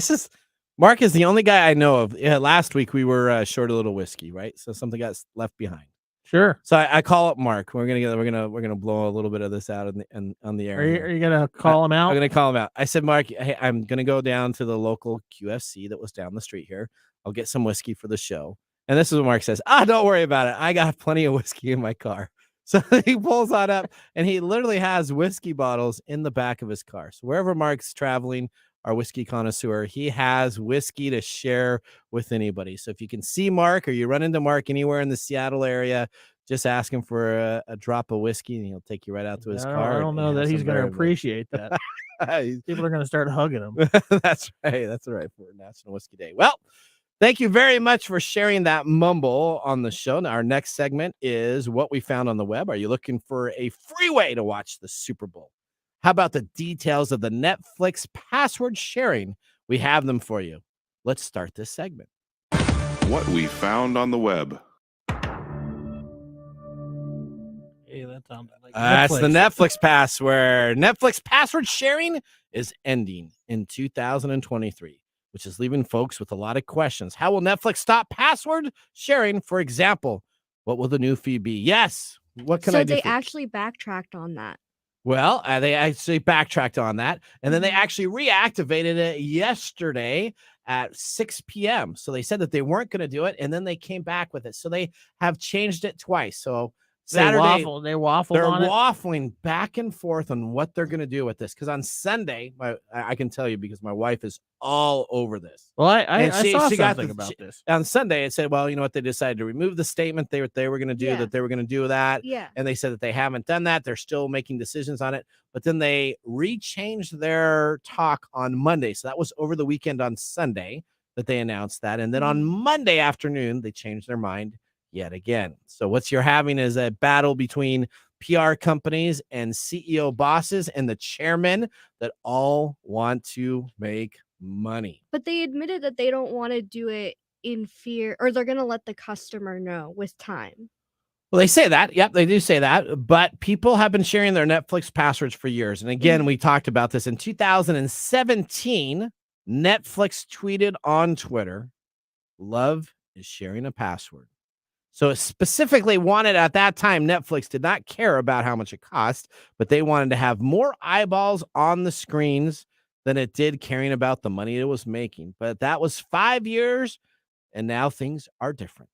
Mark is the only guy I know of. Last week we were short a little whiskey, right? So something got left behind. Sure. So I call up Mark. We're gonna blow a little bit of this out on the air. Are you gonna call him out? I'm gonna call him out. I said, Mark, hey, I'm gonna go down to the local QFC that was down the street here. I'll get some whiskey for the show. And this is what Mark says. Don't worry about it. I got plenty of whiskey in my car. So he pulls on up, and he literally has whiskey bottles in the back of his car. So wherever Mark's traveling, our whiskey connoisseur, he has whiskey to share with anybody. So if you can see Mark or you run into Mark anywhere in the Seattle area, just ask him for a drop of whiskey, and he'll take you right out to his car. I don't know that he's going to appreciate that. People are going to start hugging him. That's right. That's right for National Whiskey Day. Well, thank you very much for sharing that mumble on the show. Now, our next segment is what we found on the web. Are you looking for a free way to watch the Super Bowl? How about the details of the Netflix password sharing? We have them for you. Let's start this segment. What we found on the web. Hey, that sounds like That's the Netflix password. Netflix password sharing is ending in 2023, which is leaving folks with a lot of questions. How will Netflix stop password sharing? For example, what will the new fee be? Yes. What can I do? So they actually backtracked on that. Well, they actually backtracked on that, and then they actually reactivated it yesterday at 6 p.m. So they said that they weren't going to do it, and then they came back with it. So they have changed it twice. So Saturday, they're waffling back and forth on what they're going to do with this. Because on Sunday, I can tell you because my wife is all over this. Well, I saw something about this. On Sunday, it said, well, you know what? They decided to remove the statement they were going to do, that they were going to do that. Yeah. And they said that they haven't done that. They're still making decisions on it. But then they rechanged their talk on Monday. So that was over the weekend on Sunday that they announced that. And then on Monday afternoon, they changed their mind yet again. So what you're having is a battle between PR companies and CEO bosses and the chairman that all want to make money. But they admitted that they don't want to do it in fear, or they're going to let the customer know with time. Well, they say that. Yep, they do say that. But people have been sharing their Netflix passwords for years. And again, we talked about this in 2017. Netflix tweeted on Twitter, "Love is sharing a password." So it specifically wanted at that time, Netflix did not care about how much it cost, but they wanted to have more eyeballs on the screens than it did caring about the money it was making. But that was 5 years, and now things are different.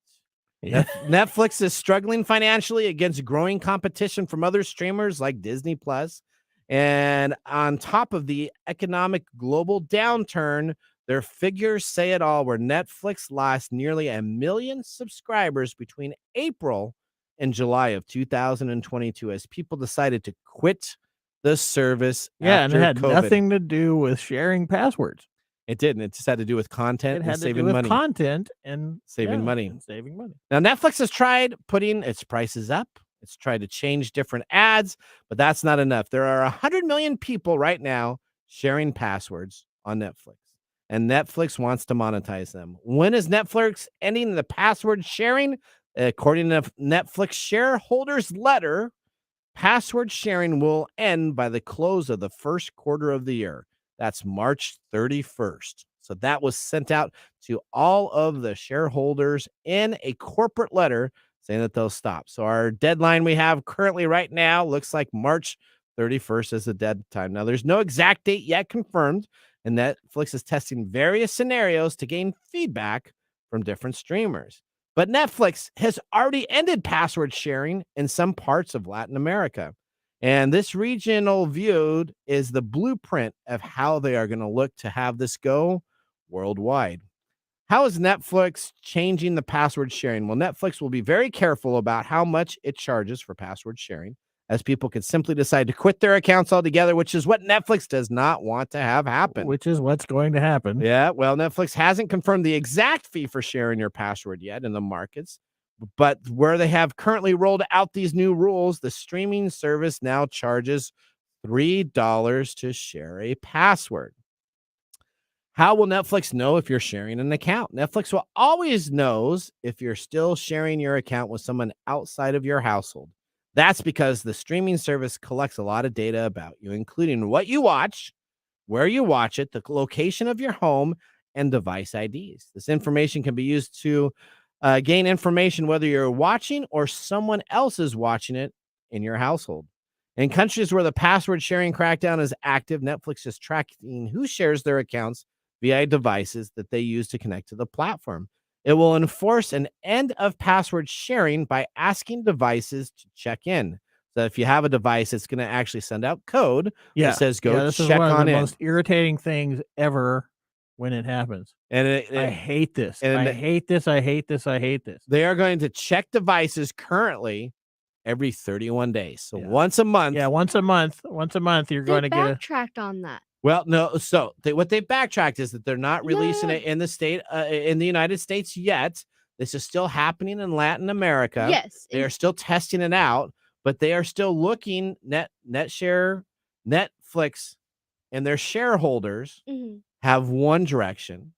Yeah. Netflix is struggling financially against growing competition from other streamers like Disney Plus. And on top of the economic global downturn, their figures say it all, where Netflix lost nearly 1 million subscribers between April and July of 2022 as people decided to quit the service. Yeah, and it had COVID. nothing to do with sharing passwords. It didn't. It just had to do with content and saving money. Content and saving money. And saving money. Now, Netflix has tried putting its prices up. It's tried to change different ads, but that's not enough. There are 100 million people right now sharing passwords on Netflix, and Netflix wants to monetize them. When is Netflix ending the password sharing? According to Netflix shareholders' letter, password sharing will end by the close of the first quarter of the year. That's March 31st. So that was sent out to all of the shareholders in a corporate letter saying that they'll stop. So our deadline we have currently right now looks like March 31st as the dead time. Now, there's no exact date yet confirmed, and Netflix is testing various scenarios to gain feedback from different streamers. But Netflix has already ended password sharing in some parts of Latin America. And this regional view is the blueprint of how they are going to look to have this go worldwide. How is Netflix changing the password sharing? Well, Netflix will be very careful about how much it charges for password sharing, as people could simply decide to quit their accounts altogether, which is what Netflix does not want to have happen. Which is what's going to happen. Yeah, well, Netflix hasn't confirmed the exact fee for sharing your password yet in the markets, but where they have currently rolled out these new rules, the streaming service now charges $3 to share a password. How will Netflix know if you're sharing an account? Netflix will always knows if you're still sharing your account with someone outside of your household. That's because the streaming service collects a lot of data about you, including what you watch, where you watch it, the location of your home, and device IDs. This information can be used to gain information whether you're watching or someone else is watching it in your household. In countries where the password sharing crackdown is active, Netflix is tracking who shares their accounts via devices that they use to connect to the platform. It will enforce an end of password sharing by asking devices to check in. So if you have a device, it's going to actually send out code that says go this check is one of on the in. most irritating things ever when it happens. And I hate this. and I hate this. I hate this. I hate this. They are going to check devices currently every 31 days. So Yeah. once a month. Yeah, once a month. Once a month, you're going to get a backtracked on that. Well, no. So what they backtracked is that they're not releasing it in the state, in the United States yet. This is still happening in Latin America. Yes. They are still testing it out, but they are still looking Netflix and their shareholders have one direction.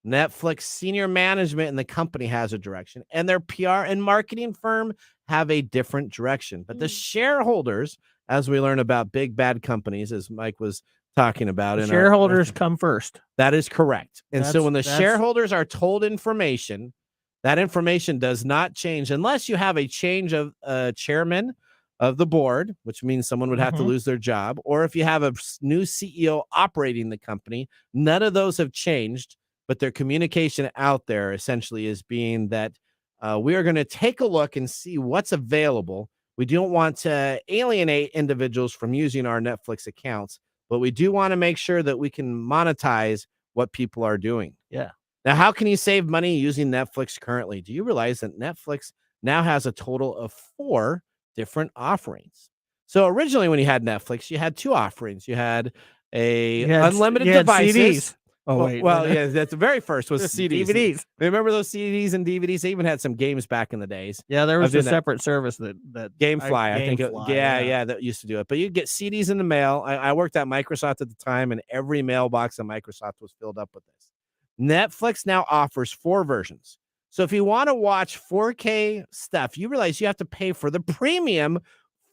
Netflix senior management in the company has a direction, and their PR and marketing firm have a different direction. But the shareholders, as we learn about big bad companies, as Mike was talking about, the shareholders come first. That is correct. And so when the shareholders are told information, that information does not change unless you have a change of chairman of the board, which means someone would have to lose their job, or if you have a new CEO operating the company. None of those have changed, but their communication out there essentially is being that we are going to take a look and see what's available. We don't want to alienate individuals from using our Netflix accounts, but we do want to make sure that we can monetize what people are doing. Yeah. Now, how can you save money using Netflix currently? Do you realize that Netflix now has a total of 4 different offerings? So originally when you had Netflix, you had 2 offerings. You had unlimited devices. CDs. Oh, yeah, that's the very first was CDs. DVDs. Remember those CDs and DVDs? They even had some games back in the days. Yeah, there was a separate service that GameFly, I think. That used to do it. But you'd get CDs in the mail. I worked at Microsoft at the time, and every mailbox at Microsoft was filled up with this. Netflix now offers 4 versions. So if you want to watch 4K stuff, you realize you have to pay for the premium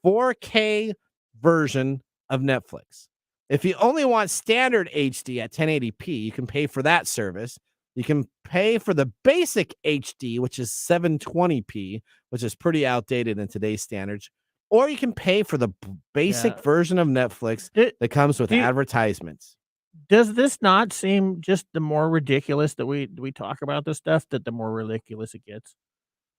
4K version of Netflix. If you only want standard HD at 1080p, you can pay for that service. You can pay for the basic HD, which is 720p, which is pretty outdated in today's standards. Or you can pay for the basic version of Netflix that comes with advertisements. Does this not seem just the more ridiculous that we talk about this stuff, that the more ridiculous it gets?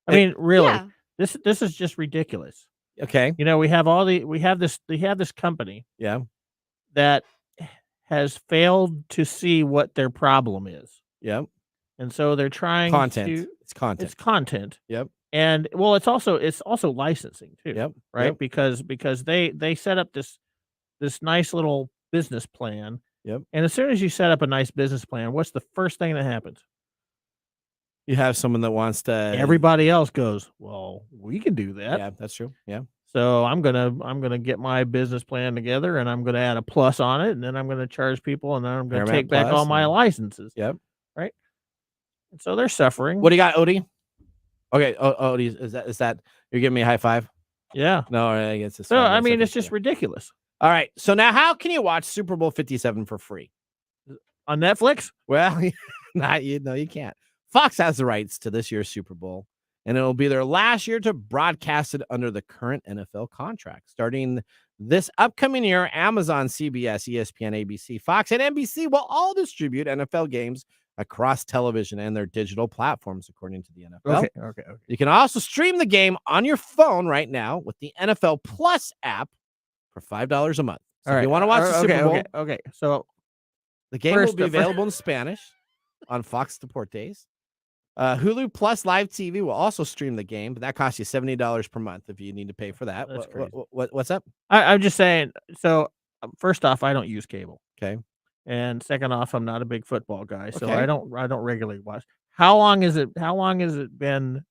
I mean, really, this is just ridiculous. Okay. You know, we have this company. Yeah. That has failed to see what their problem is. Yep. And so they're trying It's content. It's content. Yep. And well, it's also licensing too. Yep. Right? Yep. Because they set up this nice little business plan. Yep. And as soon as you set up a nice business plan, what's the first thing that happens? You have someone that wants to. Everybody else goes, well, we can do that. Yeah, that's true. Yeah. So I'm gonna get my business plan together, and I'm gonna add a plus on it, and then I'm gonna charge people, and then I'm gonna take back all my licenses. Yep. Right. And so they're suffering. What do you got, Odie? Okay. Odie, is that you're giving me a high five? Yeah. No, I guess it's. So I mean, it's just ridiculous. All right. So now, how can you watch Super Bowl 57 for free on Netflix? Well, you can't. Fox has the rights to this year's Super Bowl, and it'll be their last year to broadcast it under the current NFL contract. Starting this upcoming year, Amazon, CBS, ESPN, ABC, Fox, and NBC will all distribute NFL games across television and their digital platforms, according to the NFL. Okay. You can also stream the game on your phone right now with the NFL Plus app for $5 a month. So if you want to watch the Super Bowl, okay. So the game will be available in Spanish on Fox Deportes. Hulu Plus Live TV will also stream the game, but that costs you $70 per month if you need to pay for that. That's crazy. What's up? I'm just saying. So first off, I don't use cable. Okay. And second off, I'm not a big football guy, so Okay. I don't regularly watch. How long has it been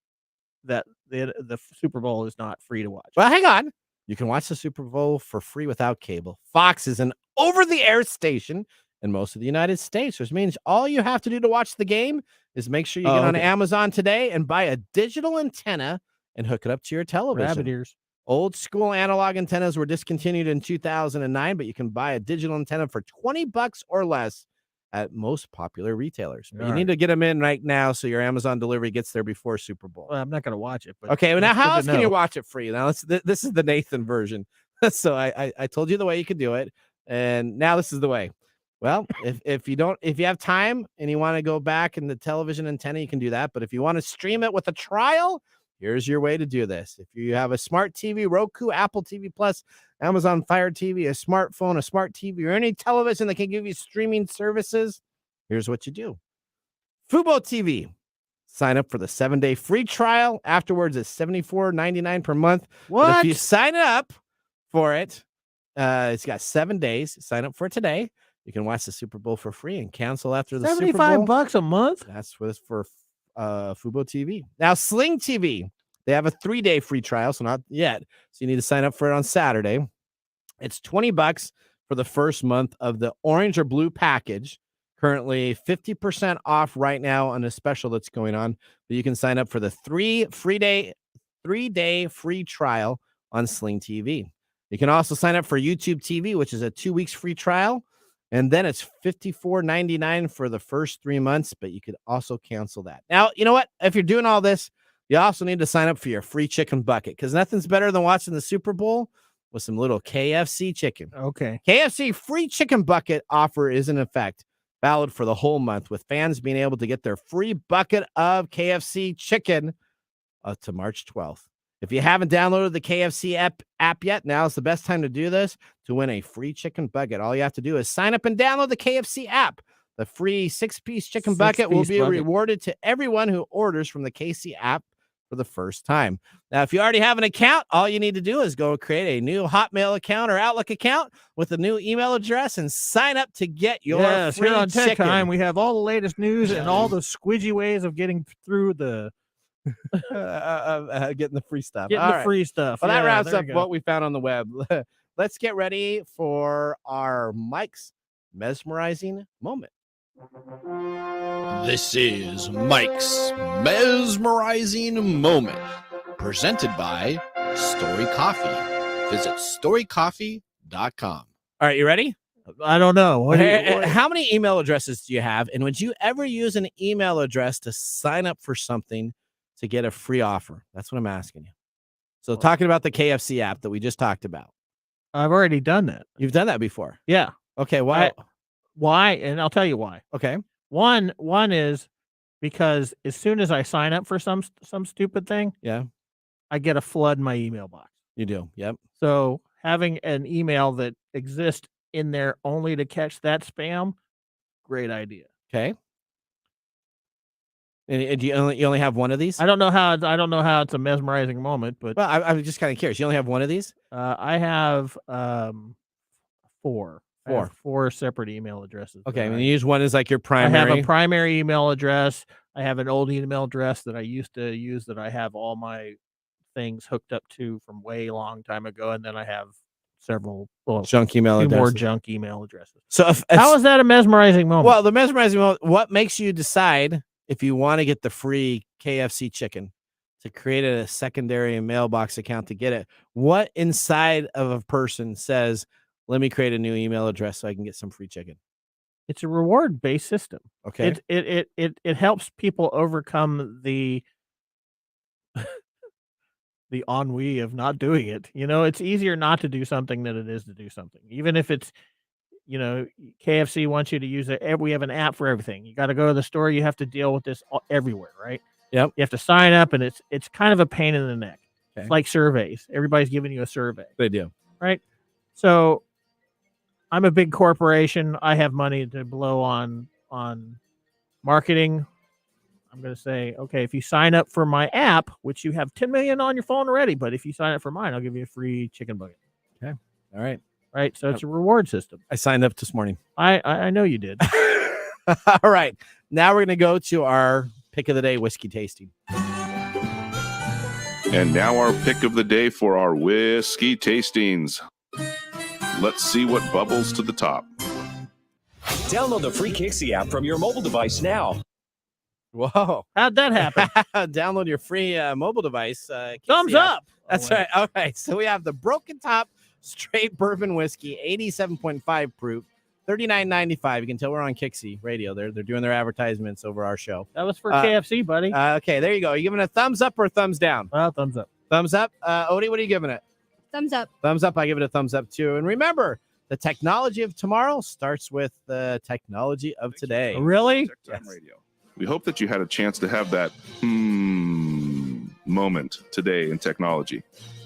that the Super Bowl is not free to watch? Well, hang on. You can watch the Super Bowl for free without cable. Fox is an over-the-air station in most of the United States, which means all you have to do to watch the game is make sure you get on Amazon today and buy a digital antenna and hook it up to your television. Rabbit ears. Old school analog antennas were discontinued in 2009, but you can buy a digital antenna for $20 or less at most popular retailers. But you need to get them in right now so your Amazon delivery gets there before Super Bowl. Well, I'm not going to watch it. But okay, well, now how else can you watch it free? Now this is the Nathan version. So I told you the way you could do it, and now this is the way. Well, if you have time and you want to go back in the television antenna, you can do that. But if you want to stream it with a trial, here's your way to do this. If you have a smart TV, Roku, Apple TV Plus, Amazon Fire TV, a smartphone, a smart TV, or any television that can give you streaming services, here's what you do. Fubo TV. Sign up for the 7-day free trial. Afterwards, it's $74.99 per month. What? But if you sign up for it, it's got 7 days. Sign up for it today. You can watch the Super Bowl for free and cancel after the Super Bowl. $75 a month? That's for Fubo TV. Now, Sling TV, they have a 3-day free trial, so not yet. So you need to sign up for it on Saturday. It's $20 for the first month of the orange or blue package. Currently 50% off right now on a special that's going on. But you can sign up for the 3-day free trial on Sling TV. You can also sign up for YouTube TV, which is a 2 weeks free trial. And then it's $54.99 for the first 3 months, but you could also cancel that. Now, you know what? If you're doing all this, you also need to sign up for your free chicken bucket, because nothing's better than watching the Super Bowl with some little KFC chicken. Okay. KFC free chicken bucket offer is in effect, valid for the whole month, with fans being able to get their free bucket of KFC chicken up to March 12th. If you haven't downloaded the KFC app yet, now is the best time to do this to win a free chicken bucket. All you have to do is sign up and download the KFC app. The free 6-piece chicken bucket will be rewarded to everyone who orders from the KFC app for the first time. Now, if you already have an account, all you need to do is go create a new Hotmail account or Outlook account with a new email address and sign up to get your free here on Tech chicken. Time, we have all the latest news and all the squidgy ways of getting through the getting the free stuff. Free stuff. Well, that wraps up what we found on the web. Let's get ready for our Mike's Mesmerizing Moment. This is Mike's Mesmerizing Moment, presented by Story Coffee. Visit storycoffee.com. All right, you ready? I don't know. How many email addresses do you have? And would you ever use an email address to sign up for something to get a free offer? That's what I'm asking you. So talking about the KFC app that we just talked about. I've already done that. You've done that before? Yeah. Okay, why? Why? And I'll tell you why. Okay. One is because as soon as I sign up for some stupid thing, I get a flood in my email box. You do. Yep. So having an email that exists in there only to catch that spam, great idea. Okay. And you only have one of these? I don't know how it's a mesmerizing moment, but I'm just kind of curious. You only have one of these? I have 4. I have 4 separate email addresses. Okay, and you use one as like your primary. I have a primary email address. I have an old email address that I used to use that I have all my things hooked up to from way long time ago, and then I have several junk email addresses. More junk email addresses. So how is that a mesmerizing moment? Well, the mesmerizing moment, what makes you decide if you want to get the free KFC chicken to create a secondary mailbox account to get it? What inside of a person says, let me create a new email address so I can get some free chicken? It's a reward-based system. Okay. It helps people overcome the ennui of not doing it. You know, it's easier not to do something than it is to do something. Even if it's, KFC wants you to use it. We have an app for everything. You got to go to the store. You have to deal with this everywhere, right? Yep. You have to sign up, and it's kind of a pain in the neck. Okay. It's like surveys. Everybody's giving you a survey. They do. Right? So I'm a big corporation. I have money to blow on marketing. I'm going to say, okay, if you sign up for my app, which you have 10 million on your phone already, but if you sign up for mine, I'll give you a free chicken bucket. Okay. All right. Right. So it's a reward system. I signed up this morning. I know you did. All right. Now we're going to go to our pick of the day, whiskey tasting. And now our pick of the day for our whiskey tastings. Let's see what bubbles to the top. Download the free Kixie app from your mobile device now. Whoa. How'd that happen? Download your free mobile device. Thumbs Kixie app. up. That's right. All right. So we have the Broken Top Straight Bourbon Whiskey, 87.5 proof, $39.95. You can tell we're on Kixie Radio. They're doing their advertisements over our show. That was for KFC, buddy. Okay, there you go. Are you giving it a thumbs up or a thumbs down? Well, thumbs up. Thumbs up. Odie, what are you giving it? Thumbs up. Thumbs up. I give it a thumbs up too. And remember, the technology of tomorrow starts with the technology of today. Really? TechTime Radio. We hope that you had a chance to have that moment today in technology.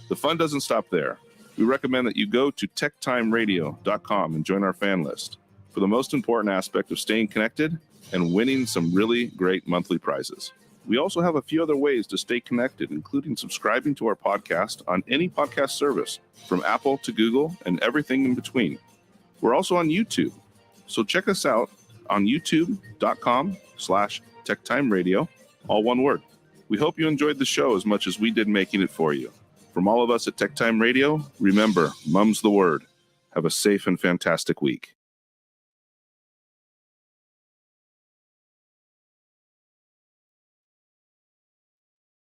The fun doesn't stop there. We recommend that you go to techtimeradio.com and join our fan list for the most important aspect of staying connected and winning some really great monthly prizes. We also have a few other ways to stay connected, including subscribing to our podcast on any podcast service, from Apple to Google and everything in between. We're also on YouTube, so check us out on youtube.com/TechTimeRadio, all one word. We hope you enjoyed the show as much as we did making it for you. From all of us at TechTime Radio, remember, Mumm's the word. Have a safe and fantastic week.